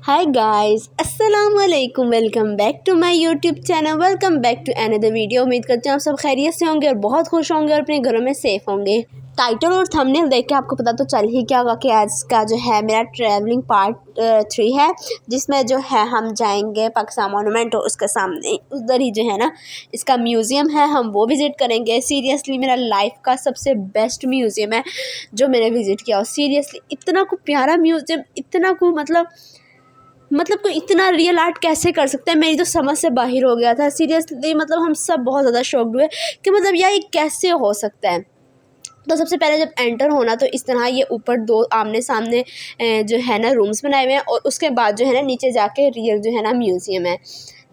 हाय guys, अस्सलाम वालेकुम। Welcome back to my YouTube channel. Welcome back to another video. उम्मीद करते हैं आप सब खैरियत से होंगे और बहुत खुश होंगे और अपने घरों में सेफ़ होंगे। टाइटल और थंबनेल देख के आपको पता तो चल ही क्या होगा कि आज का जो है मेरा ट्रैवलिंग पार्ट 3 है, जिसमें जो है हम जाएंगे पाकिस्तान मोनूमेंट और उसके सामने उधर ही जो है ना इसका म्यूज़ियम है, हम वो विज़िट करेंगे। सीरियसली मेरा लाइफ का सबसे बेस्ट म्यूज़ियम है जो मैंने विज़िट किया। और सीरियसली इतना को प्यारा म्यूज़ियम, इतना को मतलब कोई इतना रियल आर्ट कैसे कर सकते हैं, मेरी तो समझ से बाहर हो गया था। सीरियसली मतलब हम सब बहुत ज़्यादा शॉक्ड हुए कि मतलब यार ये कैसे हो सकता है। तो सबसे पहले जब एंटर होना तो इस तरह ये ऊपर दो आमने सामने जो है ना रूम्स बनाए हुए हैं और उसके बाद जो है ना नीचे जाके रियल जो है ना म्यूज़ियम है।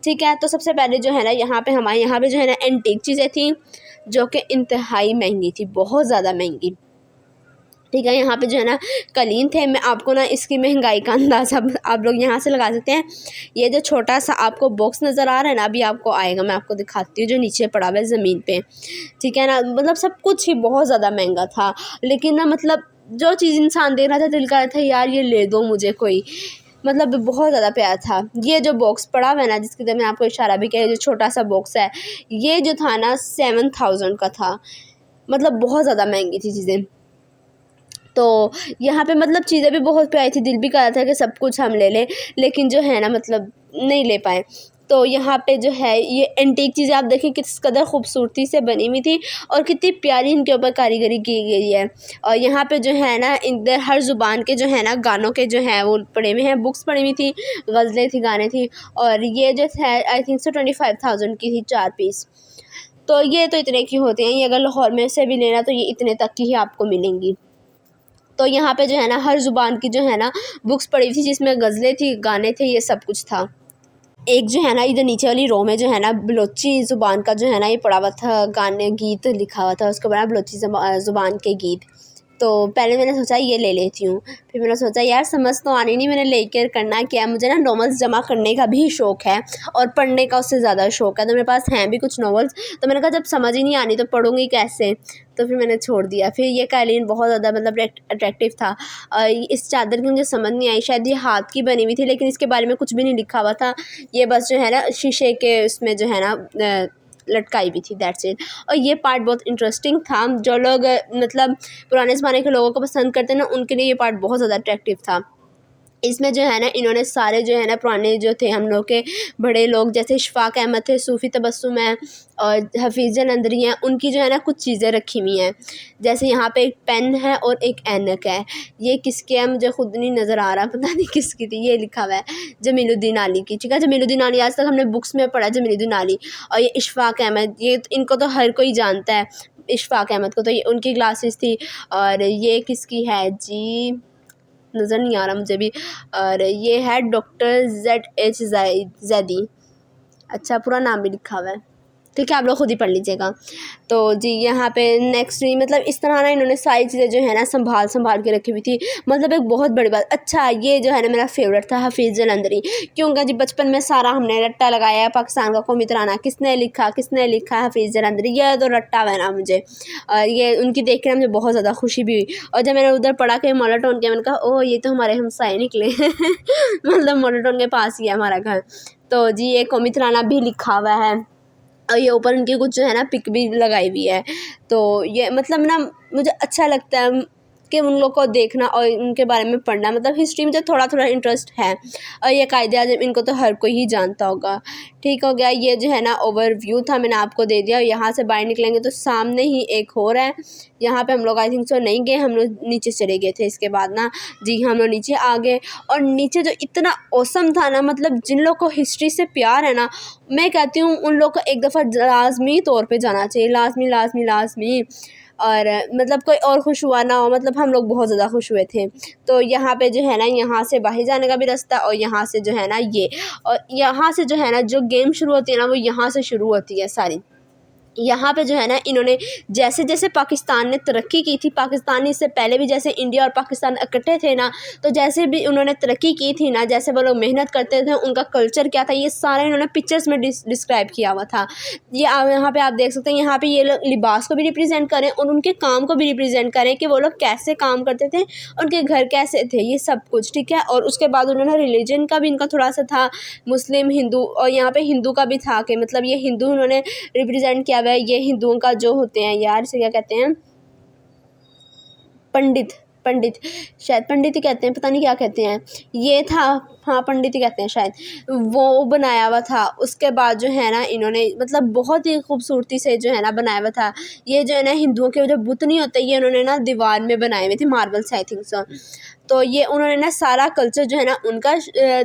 ठीक है, तो सबसे पहले जो है ना यहाँ पे हमारे यहाँ पे जो है ना एंटीक चीज़ें थी जो कि इंतहाई महंगी थी, बहुत ज़्यादा महंगी। ठीक है, यहाँ पे जो है ना कालीन थे। मैं आपको ना इसकी महंगाई का अंदाज़ा आप लोग यहाँ से लगा सकते हैं। ये जो छोटा सा आपको बॉक्स नज़र आ रहा है ना, अभी आपको आएगा, मैं आपको दिखाती हूँ, जो नीचे पड़ा हुआ है ज़मीन पे। ठीक है ना, मतलब सब कुछ ही बहुत ज़्यादा महंगा था, लेकिन ना मतलब जो चीज़ इंसान देख रहा था दिल कर रहा था यार ये ले दो मुझे कोई, मतलब बहुत ज़्यादा प्यार था। ये जो बॉक्स पड़ा हुआ है ना, जिसकी तरफ मैं आपको इशारा भी किया, जो छोटा सा बॉक्स है, ये जो था ना 7000 का था। मतलब बहुत ज़्यादा महंगी थी चीज़ें। तो यहाँ पे मतलब चीज़ें भी बहुत प्यारी थी, दिल भी कर रहा था कि सब कुछ हम ले लें, लेकिन जो है ना मतलब नहीं ले पाए। तो यहाँ पे जो है ये एंटीक चीज़ें आप देखें किस कदर खूबसूरती से बनी हुई थी और कितनी प्यारी इनके ऊपर कारीगरी की गई है। और यहाँ पे जो है ना इधर हर ज़ुबान के जो है ना गानों के जो हैं वो पड़े हुए हैं, बुक्स पड़ी हुई थी, गज़लें थी, गाने थी। और ये जो है आई थिंक सो 25,000 की थी 4 पीस। तो ये तो इतने की होती हैं, ये अगर लाहौर में से भी लेना तो ये इतने तक की ही आपको मिलेंगी। तो यहाँ पे जो है ना हर ज़ुबान की जो है ना बुक्स पड़ी थी, जिसमें गज़लें थी, गाने थे, ये सब कुछ था। एक जो है ना इधर नीचे वाली रो में जो है ना बलोची ज़ुबान का जो है ना ये पड़ा हुआ था, गाने गीत लिखा हुआ था, उसके बाद बलोची ज़ुबान के गीत। तो पहले मैंने सोचा ये ले लेती हूँ, फिर मैंने सोचा यार समझ तो आनी नहीं, मैंने लेकर करना क्या है। मुझे ना नॉवेल्स जमा करने का भी शौक़ है और पढ़ने का उससे ज़्यादा शौक़ है, तो मेरे पास हैं भी कुछ नॉवेल्स। तो मैंने कहा जब समझ ही नहीं आनी तो पढ़ूँगी कैसे, तो फिर मैंने छोड़ दिया। फिर ये कालीन बहुत ज़्यादा मतलब अट्रैक्टिव था। इस चादर की मुझे समझ नहीं आई, शायद ये हाथ की बनी हुई थी, लेकिन इसके बारे में कुछ भी नहीं लिखा हुआ था। ये बस जो है ना शीशे के उसमें जो है ना लटकाई भी थी, दैट्स इट। और ये पार्ट बहुत इंटरेस्टिंग था। जो लोग मतलब पुराने ज़माने के लोगों को पसंद करते हैं ना, उनके लिए ये पार्ट बहुत ज़्यादा अट्रैक्टिव था। इसमें जो है ना इन्होंने सारे जो है ना पुराने जो थे हम लोग के बड़े लोग, जैसे इशफ़ाक़ अहमद थे, सूफ़ी तबस्सुम है और हफ़ीज़ जलंधरी हैं, उनकी जो है ना कुछ चीज़ें रखी हुई हैं। जैसे यहाँ पे एक पेन है और एक ऐनक है। ये किसके है मुझे खुद नहीं नज़र आ रहा, पता नहीं किसकी थी। ये लिखा हुआ है जमीलुद्दीन आली की। ठीक है, जमीलुद्दीन आली आज तक हमने बुक्स में पढ़ा, जमीलुद्दीन आली। और ये इशफ़ाक़ अहमद, ये इनको तो हर कोई जानता है, इशफ़ाक़ अहमद को। तो ये उनकी ग्लासेस थी। और ये किसकी है जी, नज़र नहीं आ रहा मुझे भी। और ये है डॉक्टर ZH ज़ैदी। अच्छा, पूरा नाम भी लिखा हुआ है। ठीक है, आप लोग खुद ही पढ़ लीजिएगा। तो जी यहाँ पे नेक्स्ट भी मतलब इस तरह ना इन्होंने सारी चीज़ें जो है ना संभाल के रखी हुई थी, मतलब एक बहुत बड़ी बात। अच्छा, ये जो है ना मेरा फेवरेट था हफ़ीज़ जलंधरी, क्योंकि जी बचपन में सारा हमने रट्टा लगाया है पाकिस्तान का कौमी तराना किसने लिखा है, हफ़ीज़ जलंधरी, ये तो रट्टा है ना मुझे। और ये उनकी देख कर मुझे बहुत ज़्यादा खुशी भी हुई। और जब मैंने उधर पढ़ा के मॉडल टाउन के, मैंने कहा ओह ये तो हमारे हमसाए निकले मतलब मॉडल टाउन के पास ही है हमारा घर। तो जी ये कौमी तराना भी लिखा हुआ है और ये ऊपर उनकी कुछ जो है ना पिक भी लगाई हुई है। तो ये मतलब ना मुझे अच्छा लगता है कि उन लोग को देखना और उनके बारे में पढ़ना, मतलब हिस्ट्री में तो थोड़ा थोड़ा इंटरेस्ट है। और ये कायदे-आज़म इनको तो हर कोई ही जानता होगा। ठीक हो गया, ये जो है ना ओवरव्यू था, मैंने आपको दे दिया। और यहाँ से बाहर निकलेंगे तो सामने ही एक और है, यहाँ पे हम लोग आई थिंक सो नहीं गए, हम लोग नीचे चले गए थे। इसके बाद ना जी हम लोग नीचे आ गए और नीचे जो इतना औसम था ना, मतलब जिन लोग को हिस्ट्री से प्यार है ना, मैं कहती हूँ उन लोग को एक दफ़ा लाज़मी तौर पे जाना चाहिए, लाज़मी। और मतलब कोई और खुश हुआ ना हो, मतलब हम लोग बहुत ज़्यादा खुश हुए थे। तो यहाँ पे जो है ना यहाँ से बाहर जाने का भी रास्ता, और यहाँ से जो है ना ये, और यहाँ से जो है ना जो गेम शुरू होती है ना वो यहाँ से शुरू होती है सारी। यहाँ पे जो है ना इन्होंने जैसे जैसे पाकिस्तान ने तरक्की की थी, पाकिस्तान इससे पहले भी जैसे इंडिया और पाकिस्तान इकट्ठे थे ना, तो जैसे भी उन्होंने तरक्की की थी ना, जैसे वो लोग मेहनत करते थे, उनका कल्चर क्या था, ये सारा इन्होंने पिक्चर्स में डिस्क्राइब किया हुआ था। ये यहाँ पे आप देख सकते हैं, यहाँ पे ये लोग लिबास को भी रिप्रेजेंट करें और उनके काम को भी रिप्रेजेंट करें कि वो लोग कैसे काम करते थे, उनके घर कैसे थे, ये सब कुछ, ठीक है। और उसके बाद उन्होंने रिलीजन का भी इनका थोड़ा सा था, मुस्लिम, हिंदू, और यहाँ पे हिंदू का भी था कि मतलब ये हिंदू उन्होंने रिप्रेजेंट किया हुआ है। ये हिंदुओं का जो होते हैं यार, इसे क्या कहते हैं, पंडित, पंडित शायद पंडित ही कहते हैं, पता नहीं क्या कहते हैं, ये था, हाँ पंडित ही कहते हैं शायद, वो बनाया हुआ था। उसके बाद जो है ना इन्होंने मतलब बहुत ही खूबसूरती से जो है ना बनाया हुआ था। ये जो है ना हिंदुओं के जो बुत नहीं होते, ये उन्होंने ना दीवार में बनाए हुए थे, मार्बल से, आई थिंक सो। तो ये उन्होंने ना सारा कल्चर जो है ना उनका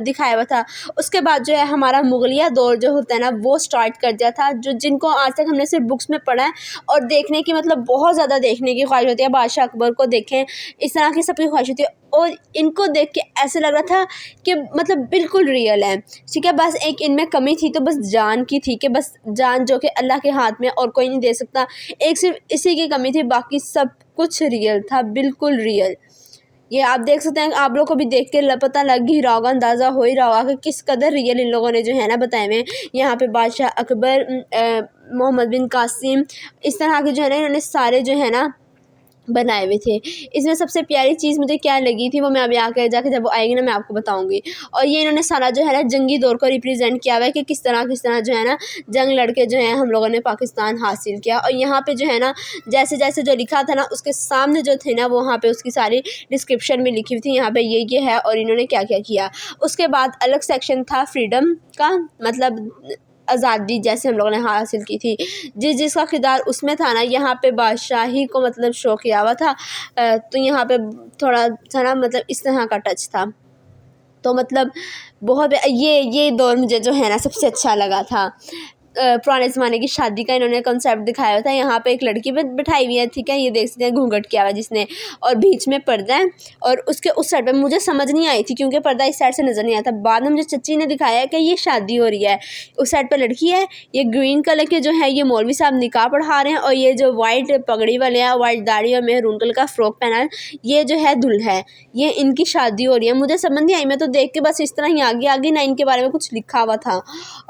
दिखाया हुआ था। उसके बाद जो है हमारा मुगलिया दौर जो होता है ना, वो स्टार्ट कर दिया था, जो जिनको आज तक हमने सिर्फ बुक्स में पढ़ा है और देखने की मतलब बहुत ज़्यादा देखने की ख्वाहिश होती है। बादशाह अकबर को देखें, इस तरह की सबकी ख्वाहिश होती है, और इनको देख के ऐसे लग रहा था कि मतलब बिल्कुल रियल है, ठीक है। बस एक इनमें कमी थी, तो बस जान की थी, कि बस जान जो कि अल्लाह के हाथ में और कोई नहीं दे सकता, एक सिर्फ इसी की कमी थी, बाकी सब कुछ रियल था, बिल्कुल रियल। ये आप देख सकते हैं, आप लोग को भी देख के पता लग ही रहा होगा, अंदाज़ा हो ही रहा होगा कि किस कदर रियल इन लोगों ने जो है ना बताए हुए। यहाँ पे बादशाह अकबर, मोहम्मद बिन कासिम, इस तरह के जो है ना इन्होंने सारे जो है ना बनाए हुए थे। इसमें सबसे प्यारी चीज़ मुझे क्या लगी थी, वो मैं अभी आकर जाके जब वो आएगी ना मैं आपको बताऊंगी। और ये इन्होंने सारा जो है ना जंगी दौर को रिप्रेजेंट किया हुआ है कि किस तरह जो है ना जंग लड़के जो है हम लोगों ने पाकिस्तान हासिल किया। और यहाँ पे जो है ना जैसे जैसे जो लिखा था ना, उसके सामने जो थे ना वहाँ पे उसकी सारी डिस्क्रिप्शन में लिखी हुई थी, यहाँ पे ये है और इन्होंने क्या क्या किया। उसके बाद अलग सेक्शन था फ्रीडम का, मतलब आज़ादी जैसे हम लोगों ने हासिल की थी, जिसका किरदार उसमें था ना, यहाँ पे बादशाही को मतलब शो किया हुआ था। तो यहाँ पे थोड़ा सा ना मतलब इस तरह का टच था। तो मतलब बहुत ये दौर मुझे जो है ना सबसे अच्छा लगा था। पुराने ज़माने की शादी का इन्होंने कॉन्सेप्ट दिखाया हुआ था। यहाँ पे एक लड़की बिठाई हुई है, ठीक है, ये देख सकते हैं, घूंघट किया हुआ है जिसने, और बीच में पर्दा है, और उसके उस साइड पे मुझे समझ नहीं आई थी क्योंकि पर्दा इस साइड से नज़र नहीं आता। बाद में मुझे चच्ची ने दिखाया कि ये शादी हो रही है, उस साइड पर लड़की है, ये ग्रीन कलर के जो है ये मौलवी साहब निकाह पढ़ा रहे हैं, और ये जो वाइट पगड़ी वाले हैं, वाइट दाढ़ी और मेहरून कलर का फ्रॉक पहना है, ये जो है दुल्हा है, ये इनकी शादी हो रही है। मुझे समझ नहीं आई, मैं तो देख के बस इस तरह ही आगे ना इनके बारे में कुछ लिखा हुआ था,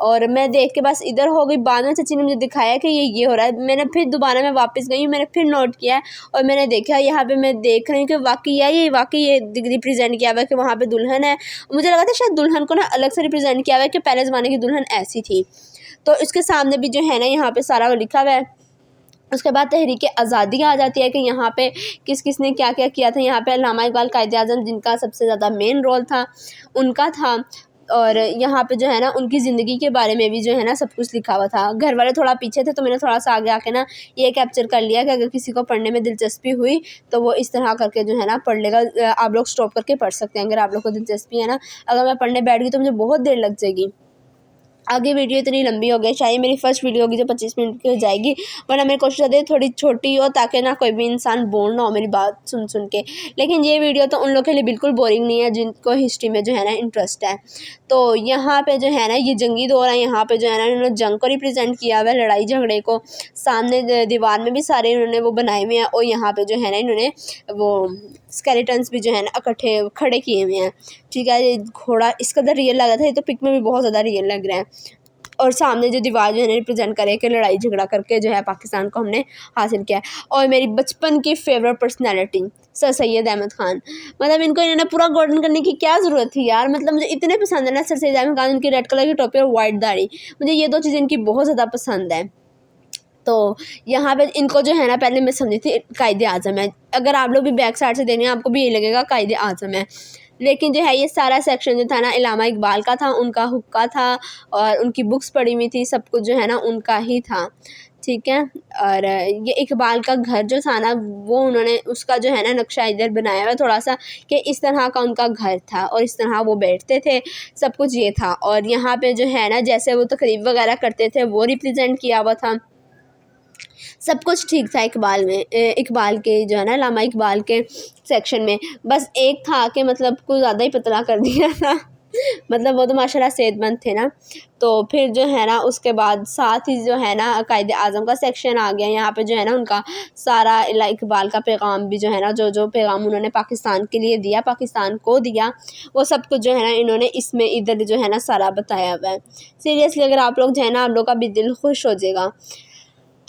और मैं देख के बस इधर हो गई। बाद में चाची ने मुझे दिखाया कि ये हो रहा है। मैंने फिर दोबारा मैं वापस गई, मैंने फिर नोट किया है और मैंने देखा, यहाँ पे मैं देख रही हूँ कि वाकई ये रिप्रेजेंट किया हुआ है कि वहाँ पे दुल्हन है। मुझे लगा था शायद दुल्हन को ना अलग से रिप्रेजेंट किया हुआ है कि पहले ज़माने की दुल्हन ऐसी थी। तो इसके सामने भी जो है ना यहाँ पे सारा लिखा हुआ है। उसके बाद तहरीक आज़ादी आ जाती है कि यहाँ पे किस किस ने क्या क्या किया था। यहाँ पे अल्लामा इकबाल कायद-ए-आज़म, जिनका सबसे ज़्यादा मेन रोल था, उनका था। और यहाँ पे जो है ना उनकी ज़िंदगी के बारे में भी जो है ना सब कुछ लिखा हुआ था। घर वाले थोड़ा पीछे थे तो मैंने थोड़ा सा आगे आके ना ये कैप्चर कर लिया कि अगर किसी को पढ़ने में दिलचस्पी हुई तो वो इस तरह करके जो है ना पढ़ लेगा। आप लोग स्टॉप करके पढ़ सकते हैं अगर आप लोग को दिलचस्पी है ना। अगर मैं पढ़ने बैठ गई तो मुझे बहुत देर लग जाएगी। आगे वीडियो इतनी लंबी हो गई, शायद मेरी फर्स्ट वीडियो होगी जो 25 मिनट की हो जाएगी, वरना मेरी कोशिश होती है थोड़ी छोटी हो ताकि ना कोई भी इंसान बोर ना हो मेरी बात सुन के। लेकिन ये वीडियो तो उन लोगों के लिए बिल्कुल बोरिंग नहीं है जिनको हिस्ट्री में जो है ना इंटरेस्ट है। तो यहाँ पे जो है ना ये जंगी दौर है, यहाँ पे जो है ना इन्होंने जंग को रिप्रेजेंट किया हुआ है, लड़ाई झगड़े को। सामने दीवार में भी सारे इन्होंने वो बनाए हुए हैं, और यहाँ पे जो है ना इन्होंने वो स्केलेटन्स भी जो है ना इकट्ठे खड़े किए हुए हैं। ठीक है, ये घोड़ा इस कदर रियल लगा था, ये तो पिक में भी बहुत ज़्यादा रियल लग रहा है। और सामने जो दीवार जो है ना रिप्रेजेंट करे कि लड़ाई झगड़ा करके जो है पाकिस्तान को हमने हासिल किया है। और मेरी बचपन की favourite personality sir Syed Ahmad Khan, मतलब इनको इन्होंने पूरा गोल्डन करने की क्या ज़रूरत थी यार। मतलब मुझे इतने पसंद है ना सर सैयद अहमद ख़ान, उनकी रेड कलर की टोपी और वाइट दाढ़ी, मुझे ये दो चीज़ें इनकी बहुत ज़्यादा पसंद है। तो यहाँ पे इनको जो है ना पहले मैं समझी थी कायदे आज़म है, अगर आप लोग भी बैक साइड से देने आपको भी ये लगेगा कायदे आज़म है। लेकिन जो है ये सारा सेक्शन जो था ना अल्लामा इकबाल का था, उनका हुक्का था और उनकी बुक्स पढ़ी हुई थी, सब कुछ जो है ना उनका ही था। ठीक है, और ये इकबाल का घर जो था ना वो उन्होंने उसका जो है ना नक्शा इधर बनाया हुआ थोड़ा सा कि इस तरह का उनका घर था और इस तरह वो बैठते थे, सब कुछ ये था। और यहाँ पे जो है ना जैसे वो तकरीब वगैरह करते थे वो रिप्रेजेंट किया हुआ था, सब कुछ ठीक था इकबाल में, इकबाल के जो है ना अल्लामा इकबाल के सेक्शन में। बस एक था कि मतलब कुछ ज़्यादा ही पतला कर दिया था मतलब वो तो माशाल्लाह सेहतमंद थे ना। तो फिर जो है ना उसके बाद साथ ही जो है ना कायदे आज़म का सेक्शन आ गया। यहाँ पे जो है ना उनका सारा इकबाल का पैगाम भी जो है ना जो पैगाम उन्होंने पाकिस्तान के लिए दिया, पाकिस्तान को दिया, वो सब कुछ जो है ना इन्होंने इसमें इधर जो है ना सारा बताया हुआ है। सीरियसली अगर आप लोग जो है ना आप लोग का भी दिल खुश हो जाएगा।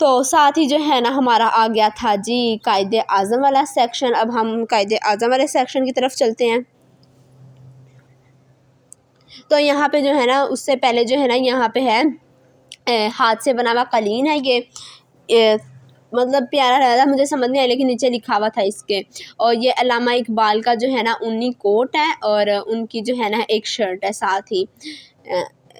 तो साथ ही जो है ना हमारा आ गया था जी कायदे आज़म वाला सेक्शन। अब हम कायदे आज़म वाले सेक्शन की तरफ चलते हैं। तो यहाँ पे जो है ना उससे पहले जो है ना यहाँ पे है हाथ से बना हुआ कालीन है ये मतलब प्यारा लग रहा था, मुझे समझ नहीं आया लेकिन नीचे लिखा हुआ था इसके। और ये अल्लामा इकबाल का जो है ना उन्नी कोट है और उनकी जो है ना एक शर्ट है साथ ही।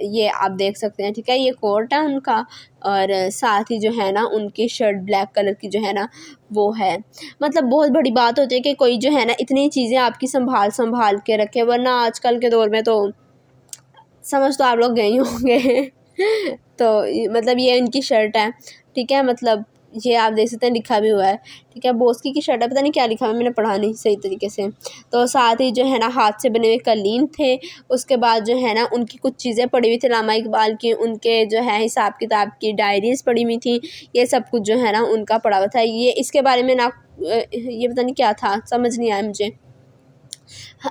ये आप देख सकते हैं, ठीक है, ये कोट है उनका और साथ ही जो है ना उनकी शर्ट ब्लैक कलर की जो है ना वो है। मतलब बहुत बड़ी बात होती है कि कोई जो है ना इतनी चीज़ें आपकी संभाल के रखे, वरना आजकल के दौर में तो समझ तो आप लोग गए ही होंगे। तो मतलब ये इनकी शर्ट है, ठीक है, मतलब ये आप देख सकते हैं लिखा भी हुआ है, ठीक है, बोस्की की शर्ट है, पता नहीं क्या लिखा हुआ, मैंने पढ़ा नहीं सही तरीके से। तो साथ ही जो है ना हाथ से बने हुए कालीन थे। उसके बाद जो है ना उनकी कुछ चीज़ें पड़ी हुई थी अल्लामा इकबाल की, उनके जो है हिसाब किताब की डायरीज़ पड़ी हुई थी, ये सब कुछ जो है ना उनका पड़ा हुआ था। ये इसके बारे में ना ये पता नहीं क्या था, समझ नहीं आया मुझे।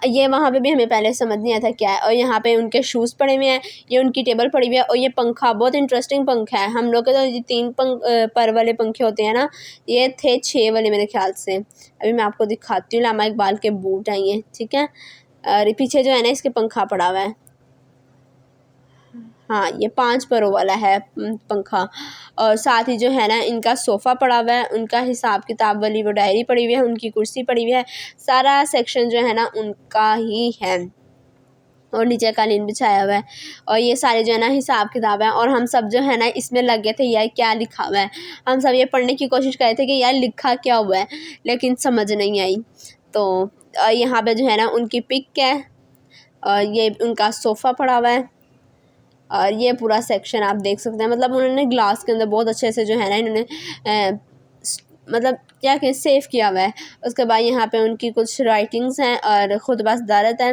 ये वहाँ पे भी हमें पहले समझ नहीं आया था क्या है। और यहाँ पे उनके शूज़ पड़े हुए हैं, ये उनकी टेबल पड़ी हुई है और ये पंखा बहुत इंटरेस्टिंग पंखा है। हम लोग के तो ये 3 पर वाले पंखे होते हैं ना, ये थे 6 वाले मेरे ख्याल से। अभी मैं आपको दिखाती हूँ, अल्लामा इकबाल के बूट हैं ये, ठीक है। और पीछे जो है ना इसके पंखा पड़ा हुआ है। हाँ, ये 5 परों वाला है पंखा। और साथ ही जो है ना इनका सोफ़ा पड़ा हुआ है, उनका हिसाब किताब वाली वो डायरी पड़ी हुई है, उनकी कुर्सी पड़ी हुई है, सारा सेक्शन जो है ना उनका ही है। और नीचे कालीन बिछाया हुआ है और ये सारे जो है ना हिसाब किताब है। और हम सब जो है ना इसमें लग गए थे यार क्या लिखा हुआ है, हम सब ये पढ़ने की कोशिश कर रहे थे कि यार लिखा क्या हुआ है, लेकिन समझ नहीं आई। तो यहाँ पे जो है ना उनकी पिक है और ये उनका सोफ़ा पड़ा हुआ है और ये पूरा सेक्शन आप देख सकते हैं। मतलब उन्होंने ग्लास के अंदर बहुत अच्छे से जो है ना इन्होंने मतलब क्या कहें सेव किया हुआ है। उसके बाद यहाँ पे उनकी कुछ राइटिंग्स हैं और खुतबा सदारत है,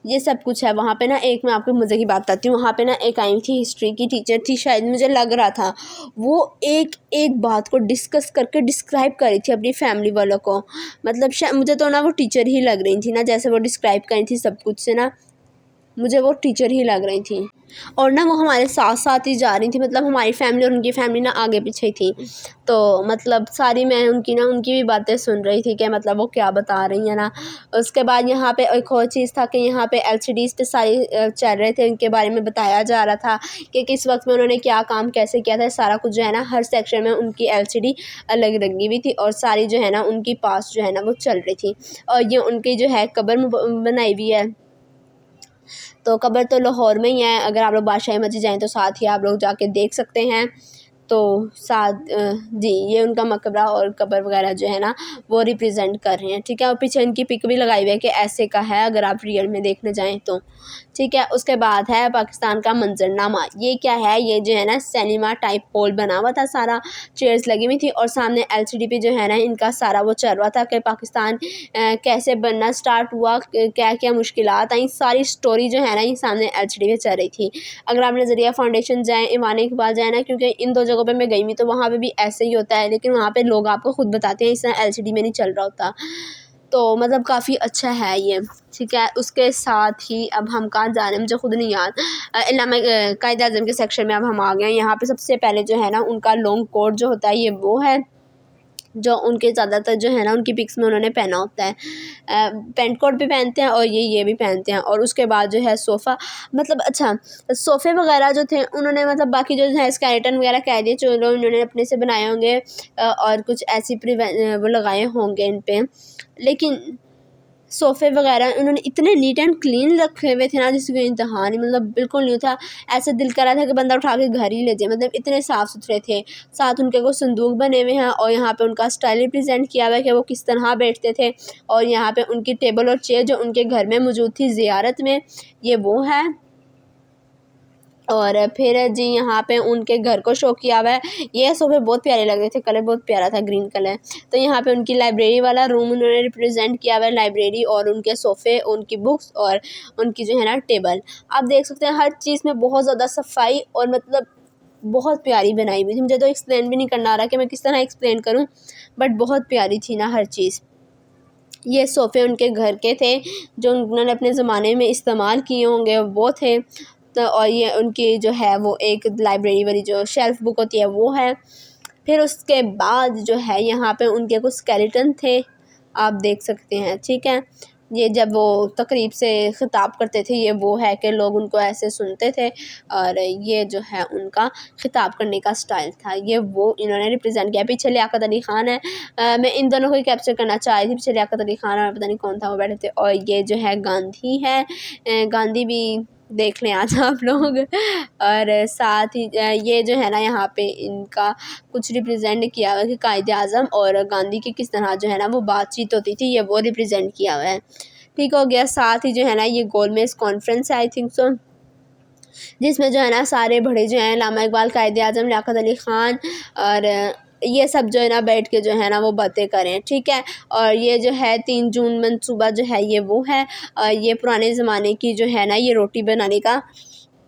ये सब कुछ है। वहाँ पे ना एक मैं आपको मज़े की बात बताती हूँ, वहाँ पे ना एक आई थी हिस्ट्री की टीचर थी शायद, मुझे लग रहा था वो एक एक बात को डिस्कस करके डिस्क्राइब कर रही थी अपनी फैमिली वालों को। मतलब मुझे तो ना वो टीचर ही लग रही थी ना, जैसे वो डिस्क्राइब कर रही थी सब कुछ से ना, मुझे वो टीचर ही लग रही थी। और ना वो हमारे साथ साथ ही जा रही थी, मतलब हमारी फैमिली और उनकी फैमिली ना आगे पीछे थी। तो मतलब सारी मैं उनकी भी बातें सुन रही थी कि मतलब वो क्या बता रही हैं ना। उसके बाद यहाँ पे एक और चीज़ था कि यहाँ पे LCDs पे सारी चल रहे थे, उनके बारे में बताया जा रहा था कि किस वक्त में उन्होंने क्या काम कैसे किया था, सारा कुछ जो है ना हर सेक्शन में उनकी LCD अलग लगी हुई थी और सारी जो है ना उनकी पास जो है ना वो चल रही थी। और ये उनकी जो है कब्र बनाई हुई है, तो कब्र तो लाहौर में ही है, अगर आप लोग बादशाही मस्जिद जाएँ तो साथ ही आप लोग जाके देख सकते हैं। तो साथ जी ये उनका मकबरा और कब्र वगैरह जो है ना वो रिप्रेजेंट कर रहे हैं, ठीक है। और पीछे इनकी पिक भी लगाई हुई है कि ऐसे का है अगर आप रियल में देखने जाएं तो, ठीक है। उसके बाद है पाकिस्तान का मंजरनामा। ये क्या है, ये जो है ना सिनेमा टाइप हॉल बना हुआ था, सारा चेयर्स लगी हुई थी और सामने LCD पे जो है ना इनका सारा वो चल रहा था कि पाकिस्तान कैसे बनना स्टार्ट हुआ, क्या क्या मुश्किलात आई, सारी स्टोरी जो है ना ये सामने LCD पे चल रही थी। अगर आप नज़रिया फाउंडेशन जाएँ, ईमान इकबाल जाए ना, क्योंकि इन 2 जगहों पे मैं गई हुई तो वहाँ पे भी ऐसे ही होता है, लेकिन वहाँ पे लोग आपको खुद बताते हैं, इस तरह LCD में नहीं चल रहा होता। तो मतलब काफ़ी अच्छा है ये, ठीक है। उसके साथ ही अब हम कहाँ जा रहे हैं मुझे खुद नहीं याद। अल्लामा कायदे आज़म के सेक्शन में अब हम आ गए हैं। यहाँ पे सबसे पहले जो है ना उनका लॉन्ग कोट जो होता है ये वो है जो उनके ज़्यादातर जो है ना उनकी पिक्स में उन्होंने पहना होता है। पेंट कोट भी पहनते हैं और ये भी पहनते हैं। और उसके बाद जो है सोफ़ा, मतलब अच्छा सोफ़े वगैरह जो थे उन्होंने मतलब बाकी जो है स्केलेटन वगैरह कह दिए, चलो उन्होंने अपने से बनाए होंगे और कुछ ऐसी वो लगाए होंगे इन पर, लेकिन सोफ़े वगैरह उन्होंने इतने नीट एंड क्लीन रखे हुए थे ना जिसकी कोई इंतहा नहीं, मतलब बिल्कुल नहीं था। ऐसे दिल कर रहा था कि बंदा उठा के घर ही ले जाए, मतलब इतने साफ़ सुथरे थे। साथ उनके कुछ संदूक बने हुए हैं और यहाँ पे उनका स्टाइल रिप्रेजेंट किया हुआ है कि वो किस तरह बैठते थे। और यहाँ पे उनकी टेबल और चेयर जो उनके घर में मौजूद थी ज़ियारत में, ये वो है। और फिर जी यहाँ पे उनके घर को शो किया हुआ है। ये सोफे बहुत प्यारे लग रहे थे, कलर बहुत प्यारा था, ग्रीन कलर। तो यहाँ पे उनकी लाइब्रेरी वाला रूम उन्होंने रिप्रेजेंट किया हुआ है, लाइब्रेरी और उनके सोफ़े, उनकी बुक्स और उनकी जो है ना टेबल। आप देख सकते हैं हर चीज़ में बहुत ज़्यादा सफाई और मतलब बहुत प्यारी बनाई हुई थी। मुझे तो एक्सप्लेन भी नहीं करना आ रहा कि मैं किस तरह एक्सप्लेन करूँ, बट बहुत प्यारी थी ना हर चीज़। ये सोफ़े उनके घर के थे जो उन्होंने अपने ज़माने में इस्तेमाल किए होंगे, वो थे। तो और ये उनकी जो है वो एक लाइब्रेरी वाली जो शेल्फ बुक होती है वो है। फिर उसके बाद जो है यहाँ पे उनके कुछ स्केलेटन थे, आप देख सकते हैं, ठीक है। ये जब वो तकरीब से ख़िताब करते थे, ये वो है कि लोग उनको ऐसे सुनते थे और ये जो है उनका ख़िताब करने का स्टाइल था, ये वो इन्होंने रिप्रेजेंट किया। पीछे लियाकत अली ख़ान है। मैं इन दोनों को ही कैप्चर करना चाह रही थी, पीछे लियाकत अली ख़ान और पता नहीं कौन था वो बैठे थे। और ये जो है गांधी है, गांधी भी देख लें आज आप लोग। और साथ ही ये जो है ना यहाँ पे इनका कुछ रिप्रेजेंट किया हुआ है कि कायदे आज़म और गांधी की किस तरह जो है ना वो बातचीत होती थी, ये वो रिप्रेजेंट किया हुआ है। ठीक हो गया। साथ ही जो है ना ये गोलमेज कॉन्फ्रेंस है आई थिंक सो, जिसमें जो है ना सारे बड़े जो हैं अल्लामा इकबाल, कायदे आज़म, लियाकत अली ख़ान और ये सब जो है ना बैठ के जो है ना वो बातें करें, ठीक है। और ये जो है 3 जून मनसूबा जो है ये वो है। ये पुराने ज़माने की जो है ना ये रोटी बनाने का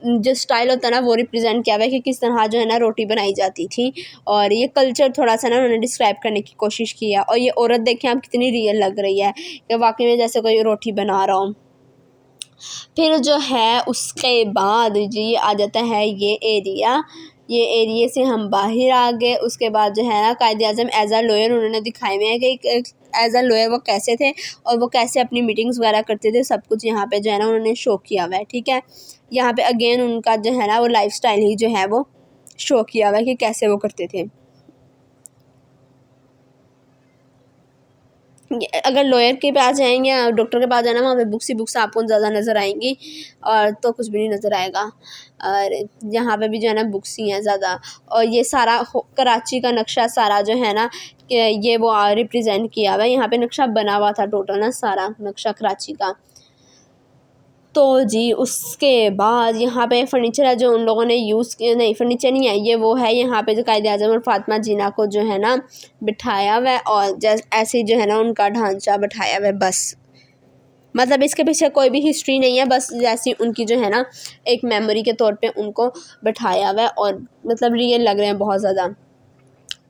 जो स्टाइल होता है ना वो रिप्रेजेंट किया हुआ है कि किस तरह जो है ना रोटी बनाई जाती थी। और ये कल्चर थोड़ा सा ना उन्होंने डिस्क्राइब करने की कोशिश की है। और ये औरत देखें आप कितनी रियल लग रही है कि वाकई में जैसे कोई रोटी बना रहा हो। फिर जो है उसके बाद जी आ जाता है ये एरिया, ये एरिए से हम बाहर आ गए। उसके बाद जो है ना कायदे आज़म एज़ अ लॉयर उन्होंने दिखाए हुए हैं कि एज़ अ लॉयर वो कैसे थे और वो कैसे अपनी मीटिंग्स वगैरह करते थे, सब कुछ यहाँ पे जो है ना उन्होंने शो किया हुआ है, ठीक है। यहाँ पे अगेन उनका जो है ना वो लाइफस्टाइल ही जो है वो शो किया हुआ है कि कैसे वो करते थे। अगर लॉयर के पास जाएंगे या डॉक्टर के पास जाना, वहाँ पे बुक्स ही बुक्स आपको ज़्यादा नज़र आएंगी और तो कुछ भी नहीं नज़र आएगा। और यहाँ पे भी जो है ना बुक्स ही हैं ज़्यादा। और ये सारा कराची का नक्शा सारा जो है ना कि ये वो रिप्रेजेंट किया हुआ है। यहाँ पे नक्शा बना हुआ था टोटल ना सारा नक्शा कराची का। तो जी उसके बाद यहाँ पे फ़र्नीचर है जो उन लोगों ने यूज़ किया, नहीं फ़र्नीचर नहीं है ये वो है। यहाँ पे जो कायदे आज़म और फ़ातिमा जीना को जो है ना बिठाया हुआ है और ऐसे जो है ना उनका ढांचा बिठाया हुआ है, बस मतलब इसके पीछे कोई भी हिस्ट्री नहीं है, बस जैसी उनकी जो है ना एक मेमोरी के तौर पे उनको बिठाया हुआ है और मतलब रियल लग रहे हैं बहुत ज़्यादा।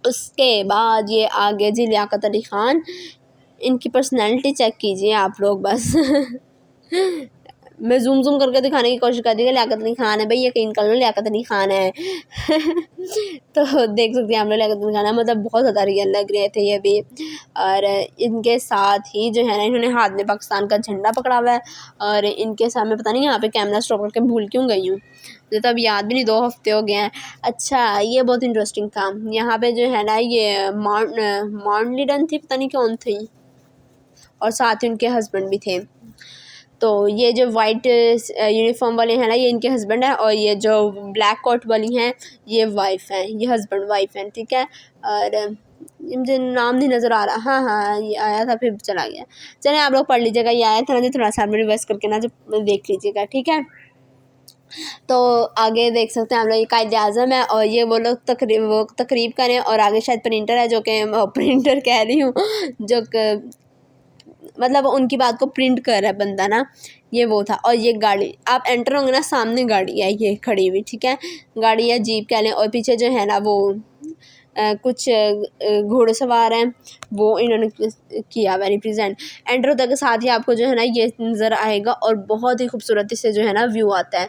उसके बाद ये आगे जी लियाकत अली ख़ान, इनकी पर्सनैलिटी चेक कीजिए आप लोग बस। मैं ज़ूम करके दिखाने की कोशिश कर दी कि लियाकत अली ख़ान है भाई, यकीन कर लो लियाकत अली ख़ान है। तो देख सकते हैं हम लोग लियाकत अली ख़ान है, मतलब बहुत ज़्यादा रियल लग रहे थे ये भी। और इनके साथ ही जो है ना इन्होंने हाथ में पाकिस्तान का झंडा पकड़ा हुआ है और इनके सामने पता नहीं यहाँ पे कैमरा स्टॉप करके भूल क्यों गई हूँ, मुझे तो अब याद भी नहीं, 2 हफ्ते हो गए हैं। अच्छा ये बहुत इंटरेस्टिंग था। यहाँ पे जो है ना ये माउंट लीडन थी, पता नहीं कौन थी, और साथ ही उनके हस्बैंड भी थे। तो ये जो वाइट यूनिफॉर्म वाले हैं ना ये इनके हस्बैंड हैं और ये जो ब्लैक कोट वाली हैं ये वाइफ हैं, ये हस्बैंड वाइफ हैं, ठीक है। और मुझे नाम नहीं नज़र आ रहा, हाँ हाँ ये आया था फिर चला गया। चलिए आप लोग पढ़ लीजिएगा, ये आया था ना, थोड़ा सा रिवर्स करके ना जब देख लीजिएगा, ठीक है। तो आगे देख सकते हैं हम लोग ये कायदे आज़म है और ये वो लोग तकरीब करें और आगे शायद प्रिंटर है जो कि प्रिंटर कह रही हूँ जो मतलब उनकी बात को प्रिंट कर रहा है बंदा ना, ये वो था। और ये गाड़ी आप एंटर होंगे ना सामने गाड़ी है ये खड़ी हुई, ठीक है, गाड़ी या जीप कह लें। और पीछे जो है ना वो कुछ घोड़सवार हैं, वो इन्होंने किया हुआ रिप्रेजेंट। एंटर होता के साथ ही आपको जो है ना ये नज़र आएगा और बहुत ही खूबसूरती से जो है ना व्यू आता है,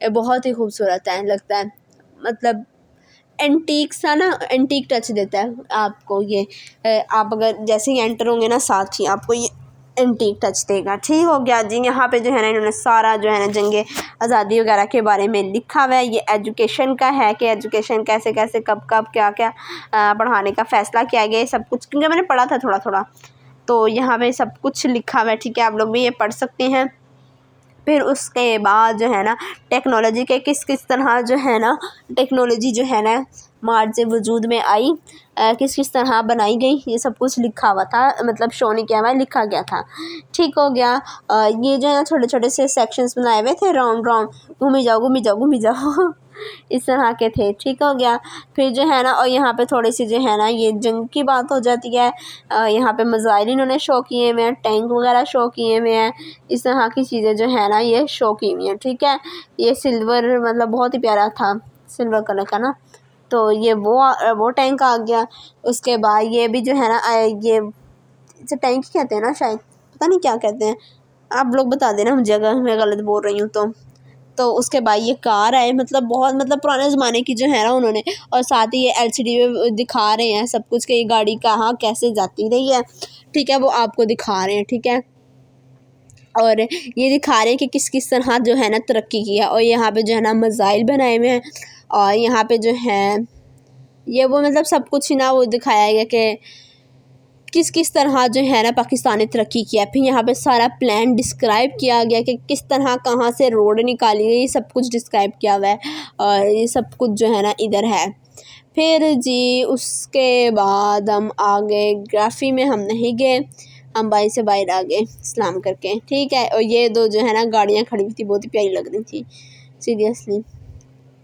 ये बहुत ही खूबसूरत है, लगता है मतलब एंटीक सा ना, एंटीक टच देता है आपको ये। आप अगर जैसे ही एंटर होंगे ना साथ ही आपको ये एंटीक टच देगा, ठीक हो गया जी। यहाँ पे जो है ना इन्होंने सारा जो है ना जंगे आज़ादी वगैरह के बारे में लिखा हुआ है। ये एजुकेशन का है कि एजुकेशन कैसे कैसे कब कब क्या क्या पढ़ाने का फ़ैसला किया गया, सब कुछ, क्योंकि मैंने पढ़ा था थोड़ा थोड़ा, तो यहाँ पे सब कुछ लिखा हुआ है, ठीक है, आप लोग भी ये पढ़ सकते हैं। फिर उसके बाद जो है ना टेक्नोलॉजी के किस किस तरह जो है ना टेक्नोलॉजी जो है ना मार्च से वजूद में आई, किस किस तरह बनाई गई, ये सब कुछ लिखा हुआ था, मतलब शो नहीं किया हुआ, लिखा गया था। ठीक हो गया। ये जो है ना छोटे छोटे से सेक्शंस बनाए हुए थे, राउंड राउंड, घूमी जाओ घूमी जाओ घूमी जाओ इस तरह के थे। ठीक हो गया। फिर जो है ना और यहाँ पे थोड़ी सी जो है ना ये जंग की बात हो जाती है। यहाँ पे मिसाइल इन्होंने शो किए हुए हैं, टैंक वगैरह शो किए हुए हैं, इस तरह की चीज़ें जो है ना ये शो की हुई हैं। ठीक है। ये सिल्वर मतलब बहुत ही प्यारा था, सिल्वर कलर का ना। तो ये वो टैंक आ गया। उसके बाद ये भी जो है ना ये इसे टैंक कहते हैं ना शायद, पता नहीं क्या कहते हैं, आप लोग बता देना मुझे अगर मैं गलत बोल रही हूँ तो उसके बाद ये कार आए, मतलब बहुत मतलब पुराने ज़माने की जो है ना उन्होंने, और साथ ही ये LCD में दिखा रहे हैं सब कुछ कि ये गाड़ी कहाँ कैसे जाती रही है। ठीक है, वो आपको दिखा रहे हैं। ठीक है, और ये दिखा रहे हैं कि किस किस तरह जो है ना तरक्की की है। और यहाँ पे जो है ना मिसाइल बनाए हुए हैं, और यहाँ पे जो है ये वो मतलब सब कुछ ही ना वो दिखाया गया कि किस किस तरह जो है ना पाकिस्तान ने तरक्की किया। फिर यहाँ पे सारा प्लान डिस्क्राइब किया गया कि किस तरह कहाँ से रोड निकाली गई, ये सब कुछ डिस्क्राइब किया हुआ है, और ये सब कुछ जो है ना इधर है। फिर जी उसके बाद हम आ गए ग्राफी में, हम नहीं गए, हम बाई से बाहर आ गए सलाम करके। ठीक है, और ये दो जो है ना गाड़ियाँ खड़ी हुई थी, बहुत ही प्यारी लग रही थी सीरियसली,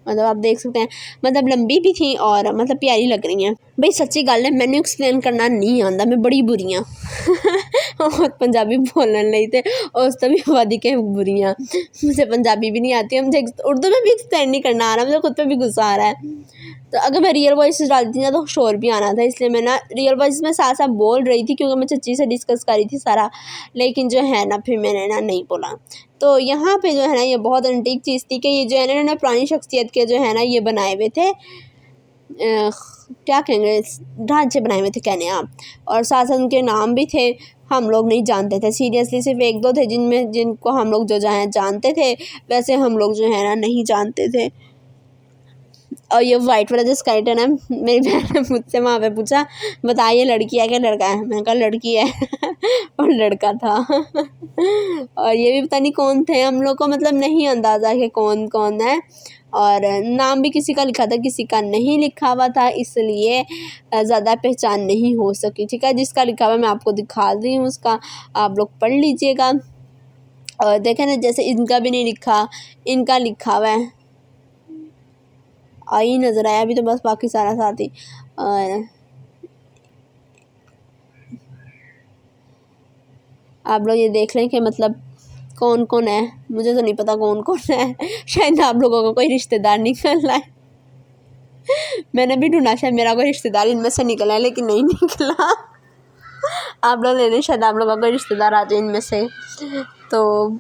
मतलब आप देख सकते हैं, मतलब लंबी भी थी और मतलब प्यारी लग रही हैं। भाई सच्ची गल है, मैंने एक्सप्लेन करना नहीं आता, मैं बड़ी बुरी हाँ और पंजाबी बोलने नहीं थे उस तो भी वादी के बुरी हाँ, मुझे पंजाबी भी नहीं आती, मुझे उर्दू में भी एक्सप्लेन नहीं करना आ रहा, मुझे खुद पे भी गुस्सा आ रहा है। तो अगर मैं रियल वॉइस डालती ना तो शोर भी आना था, इसलिए मैं ना रियल वॉइस में साथ साथ बोल रही थी क्योंकि मैं चच्ची से डिस्कस करी थी सारा, लेकिन जो है ना फिर मैंने ना नहीं बोला। तो यहाँ पे जो है ना ये बहुत एंटीक चीज़ थी कि ये जो है ना इन्होंने पुरानी शख्सियत के जो है ना ये बनाए हुए थे, क्या कहेंगे, ढांचे बनाए हुए थे कहने आप, और साथ साथ उनके नाम भी थे, हम लोग नहीं जानते थे सीरियसली, सिर्फ एक दो थे जिनको हम लोग जो जानते थे, वैसे हम लोग जो है ना नहीं जानते थे। और ये वाइट वाला जो स्केलेटन है, मेरी बहन ने मुझसे वहाँ पे पूछा बताइए लड़की है क्या लड़का है, मैंने कहा लड़की है और लड़का था और ये भी पता नहीं कौन थे, हम लोग को मतलब नहीं अंदाज़ा कि कौन कौन है, और नाम भी किसी का लिखा था किसी का नहीं लिखा हुआ था, इसलिए ज़्यादा पहचान नहीं हो सकी। ठीक है, जिसका लिखा हुआ मैं आपको दिखा रही हूँ, उसका आप लोग पढ़ लीजिएगा। और देखें ना, जैसे इनका भी नहीं लिखा, इनका लिखा हुआ है, आई नज़र आया अभी तो बस, बाकी सारा साथ ही। और आप लोग ये देख लें कि मतलब कौन कौन है, मुझे तो नहीं पता कौन कौन है, शायद आप लोगों का कोई रिश्तेदार निकल रहा है मैंने भी ढूंढा शायद मेरा कोई रिश्तेदार इनमें से निकला है, लेकिन नहीं निकला आप लोग ले लें, शायद आप लोगों का कोई रिश्तेदार आ जाए इनमें से। तो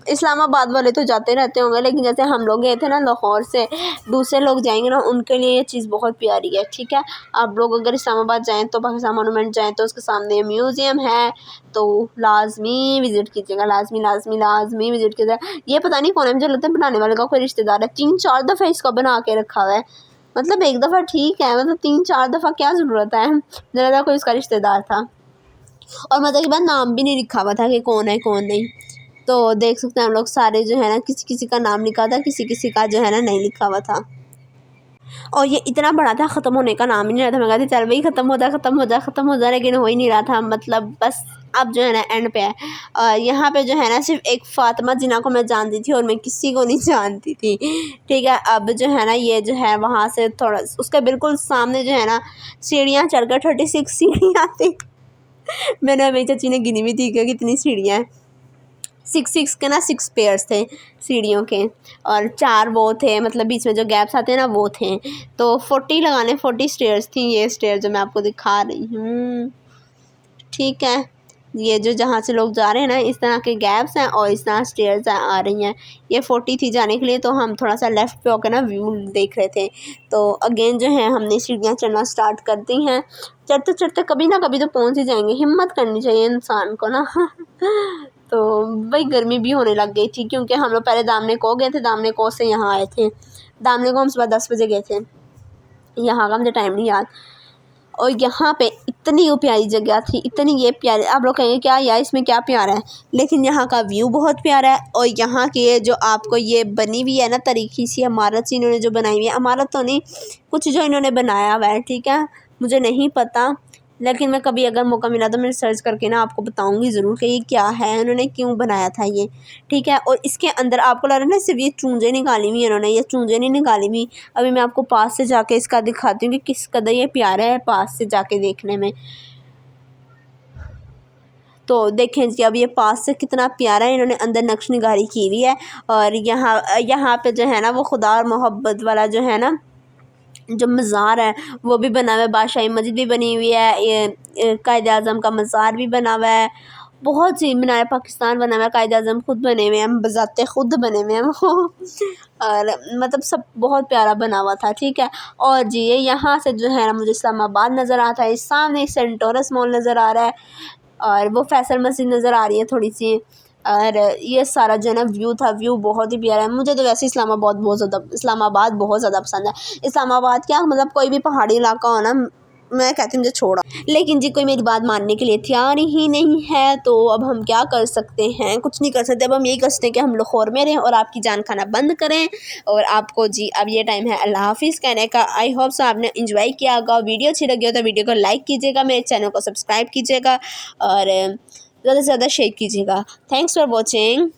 इस्लामाबाद वाले तो जाते रहते होंगे, लेकिन जैसे हम लोग गए थे ना लाहौर से, दूसरे लोग जाएंगे ना उनके लिए ये चीज़ बहुत प्यारी है। ठीक है, आप लोग अगर इस्लामाबाद जाएँ तो पाकिस्तान मोनूमेंट जाएँ तो उसके सामने म्यूज़ियम है, तो लाजमी विज़िट कीजिएगा, लाजमी लाजमी लाजमी विज़िट कीजिएगा। ये पता नहीं कौन है, मुझे लगता है बनाने वाले का कोई रिश्तेदार है, 3-4 दफ़ा इसका बना के रखा हुआ है, मतलब एक दफ़ा ठीक है, मतलब 3-4 दफ़ा क्या ज़रूरत है, मुझे लगा कोई उसका रिश्तेदार था। और मतलब के बाद नाम भी नहीं लिखा हुआ था कि कौन है कौन नहीं, तो देख सकते हैं हम लोग सारे जो है ना किसी किसी का नाम लिखा था, किसी किसी का जो है ना नहीं लिखा हुआ था। और ये इतना बड़ा था, ख़त्म होने का नाम ही नहीं रहा था। मैं कहती चल भाई ख़त्म हो जा ख़त्म हो जा ख़त्म हो जा, लेकिन हो ही नहीं रहा था, मतलब बस अब जो है ना एंड पे है। और यहाँ पे जो है ना सिर्फ एक फ़ातिमा जिन्ना को मैं जानती थी और मैं किसी को नहीं जानती थी। ठीक है, अब जो है ना ये जो है वहाँ से थोड़ा उसके बिल्कुल सामने जो है ना सीढ़ियाँ चढ़कर 36 सीढ़ियाँ थी मैंने मेरी चाची ने गिनी भी थी कि कितनी सीढ़ियाँ हैं, 6 के ना 6 पेयर्स थे सीढ़ियों के, और 4 वो थे, मतलब बीच में जो गैप्स आते हैं ना वो थे, तो 40 लगाने 40 स्टेयर्स थी। ये स्टेयर जो मैं आपको दिखा रही हूँ, ठीक है, ये जो जहाँ से लोग जा रहे हैं ना इस तरह के गैप्स हैं और इस तरह स्टेयर्स आ रही हैं। ये 40 थी जाने के लिए, तो हम थोड़ा सा लेफ़्ट पे होकर ना व्यू देख रहे थे। तो अगेन जो है हमने सीढ़ियाँ चढ़ना स्टार्ट कर दी हैं, चढ़ते चढ़ते कभी ना कभी तो पहुँच ही जाएंगे, हिम्मत करनी चाहिए इंसान को ना तो भाई गर्मी भी होने लग गई थी, क्योंकि हम लोग पहले दामने को गए थे, दामने को से यहाँ आए थे, दामने को हम सुबह 10 बजे गए थे, यहाँ का मुझे टाइम नहीं याद। और यहाँ पे इतनी प्यारी जगह थी, इतनी ये प्यारी, आप लोग कहेंगे क्या यार इसमें क्या प्यारा है, लेकिन यहाँ का व्यू बहुत प्यारा है। और यहाँ की ये जो आपको ये बनी हुई है ना तरीक़ी सी इमारत सी इन्होंने जो बनाई हुई है, इमारत तो नहीं कुछ जो इन्होंने बनाया हुआ है, ठीक है, मुझे नहीं पता, लेकिन मैं कभी अगर मौका मिला तो मैं सर्च करके ना आपको बताऊंगी ज़रूर कि ये क्या है, उन्होंने क्यों बनाया था ये, ठीक है। और इसके अंदर आपको लग रहा है ना सिर्फ ये चूंजे निकाली हुई है इन्होंने, ये चूंजे नहीं निकाली हुई। अभी मैं आपको पास से जाके इसका दिखाती हूँ कि किस कदर ये प्यारा है पास से जाके देखने में। तो देखें जी अब ये पास से कितना प्यारा है, इन्होंने अंदर नक्श निगारी की हुई है। और यहाँ पे जो है ना वो खुदा और मोहब्बत वाला जो है ना जो मज़ार है वो भी बना हुआ है, बादशाही मस्जिद भी बनी हुई है, ये कायद-ए-आज़म का मज़ार भी बना हुआ है, बहुत सी मीनार पाकिस्तान बना हुआ है, कायद-ए-आज़म खुद बने हुए हैं, बज़ाते खुद बने हुए हैं वो और मतलब सब बहुत प्यारा बना हुआ था, ठीक है। और जी ये यहाँ से जो है ना मुझे इस्लामाबाद नज़र आता है, सामने सेंटोरस मॉल नज़र आ रहा है और वो फैसल मस्जिद नज़र आ रही है थोड़ी सी। और ये सारा जो है ना व्यू था, व्यू बहुत ही प्यारा है। मुझे तो वैसे इस्लामाबाद बहुत ज़्यादा पसंद है। इस्लामाबाद क्या मतलब कोई भी पहाड़ी इलाका हो ना, मैं कहती हूँ मुझे छोड़ो, लेकिन जी कोई मेरी बात मानने के लिए तैयार ही नहीं है, तो अब हम क्या कर सकते हैं, कुछ नहीं कर सकते। अब हम यही कर सकते हैं कि हम लोग खौर में रहें और आपकी जान खाना बंद करें। और आपको जी अब ये टाइम है अल्लाह हाफिज़ कहने का। आई होप सो आपने इंजॉय किया होगा। वीडियो अच्छी लगी हो तो वीडियो को लाइक कीजिएगा, मेरे चैनल को सब्सक्राइब कीजिएगा और ज़्यादा से ज़्यादा शेयर कीजिएगा। Thanks for watching.